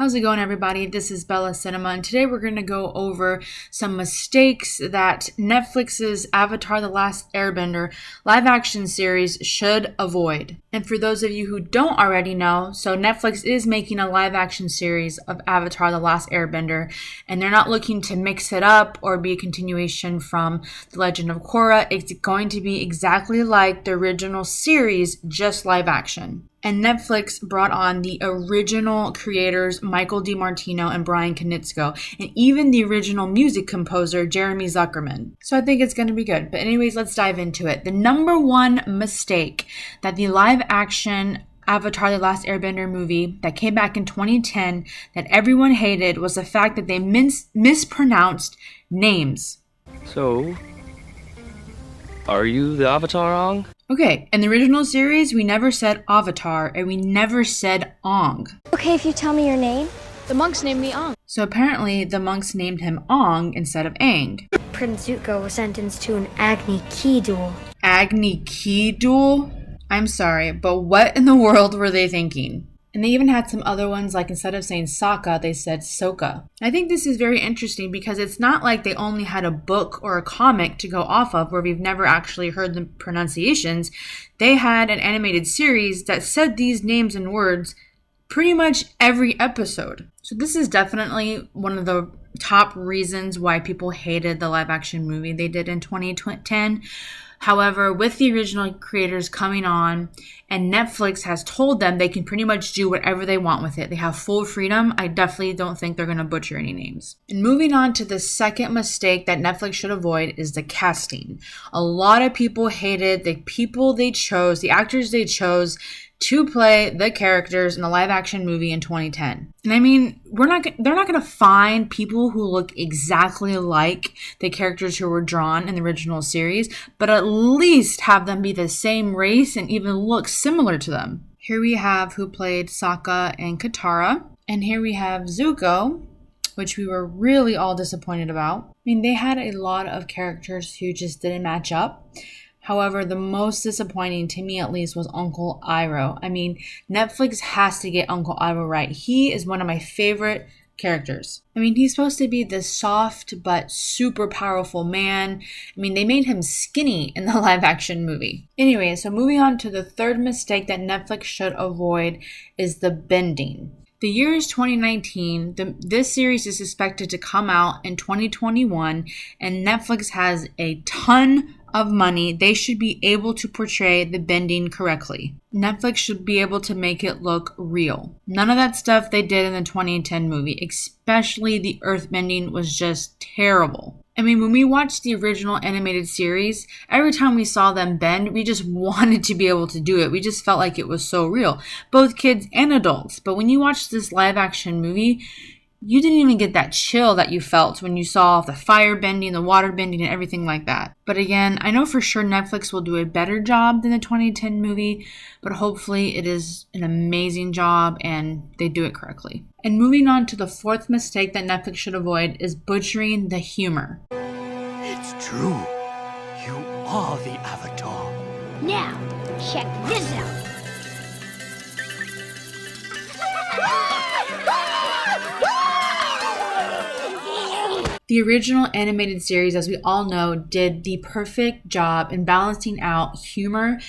How's it going, everybody? This is Bella Cinema, and today we're going to go over some mistakes that Netflix's Avatar: The Last Airbender live-action series should avoid. And for those of you who don't already know, so Netflix is making a live-action series of Avatar: The Last Airbender, and they're not looking to mix it up or be a continuation from The Legend of Korra. It's going to be exactly like the original series, just live-action. And Netflix brought on the original creators, Michael DiMartino and Brian Konietzko, and even the original music composer, Jeremy Zuckerman. So I think it's going to be good. But anyways, let's dive into it. The number one mistake that the live-action Avatar: The Last Airbender movie that came back in 2010 that everyone hated was the fact that they mispronounced names. So, are you the Avatar Ong? Okay, in the original series, we never said Avatar, and we never said Ong. Okay, if you tell me your name. The monks named me Ong. So apparently, the monks named him Ong instead of Aang. Prince Zuko was sentenced to an Agni Ki duel. Agni Ki duel? I'm sorry, but what in the world were they thinking? And they even had some other ones, like instead of saying Sokka, they said Sokka. I think this is very interesting because it's not like they only had a book or a comic to go off of where we've never actually heard the pronunciations. They had an animated series that said these names and words pretty much every episode. So this is definitely one of the top reasons why people hated the live action movie they did in 2010. However, with the original creators coming on and Netflix has told them they can pretty much do whatever they want with it, they have full freedom, I definitely don't think they're going to butcher any names. And moving on to the second mistake that Netflix should avoid is the casting. A lot of people hated the people they chose, the actors they chose to play the characters in the live-action movie in 2010. And I mean, they're not going to find people who look exactly like the characters who were drawn in the original series, but at least have them be the same race and even look similar to them. Here we have who played Sokka and Katara, and here we have Zuko, which we were really all disappointed about. I mean, they had a lot of characters who just didn't match up. However, the most disappointing, to me at least, was Uncle Iroh. I mean, Netflix has to get Uncle Iroh right. He is one of my favorite characters. I mean, he's supposed to be this soft but super powerful man. I mean, they made him skinny in the live action movie. Anyway, so moving on to the third mistake that Netflix should avoid is the bending. The year is 2019. This series is expected to come out in 2021, and Netflix has a ton of money. They should be able to portray the bending correctly. Netflix should be able to make it look real. None of that stuff they did in the 2010 movie, especially the earthbending, was just terrible. I mean, when we watched the original animated series, every time we saw them bend, we just wanted to be able to do it. We just felt like it was so real, both kids and adults. But when you watch this live action movie, you didn't even get that chill that you felt when you saw the fire bending, the water bending, and everything like that. But again, I know for sure Netflix will do a better job than the 2010 movie, but hopefully it is an amazing job and they do it correctly. And moving on to the fourth mistake that Netflix should avoid is butchering the humor. It's true. You are the Avatar. Now, check this out. The original animated series, as we all know, did the perfect job in balancing out humor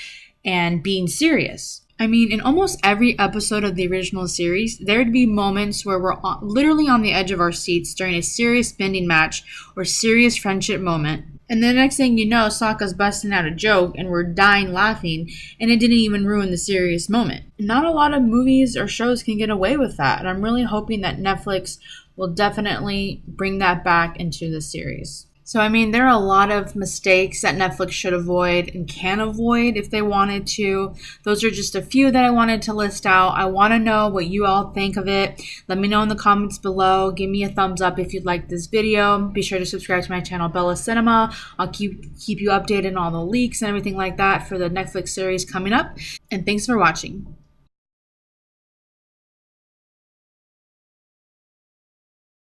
and being serious. I mean, in almost every episode of the original series, there'd be moments where we're literally on the edge of our seats during a serious bending match or serious friendship moment. And the next thing you know, Sokka's busting out a joke and we're dying laughing, and it didn't even ruin the serious moment. Not a lot of movies or shows can get away with that, and I'm really hoping that Netflix will definitely bring that back into the series. So, I mean, there are a lot of mistakes that Netflix should avoid and can avoid if they wanted to. Those are just a few that I wanted to list out. I want to know what you all think of it. Let me know in the comments below. Give me a thumbs up if you'd like this video. Be sure to subscribe to my channel, Bella Cinema. I'll keep you updated on all the leaks and everything like that for the Netflix series coming up. And thanks for watching.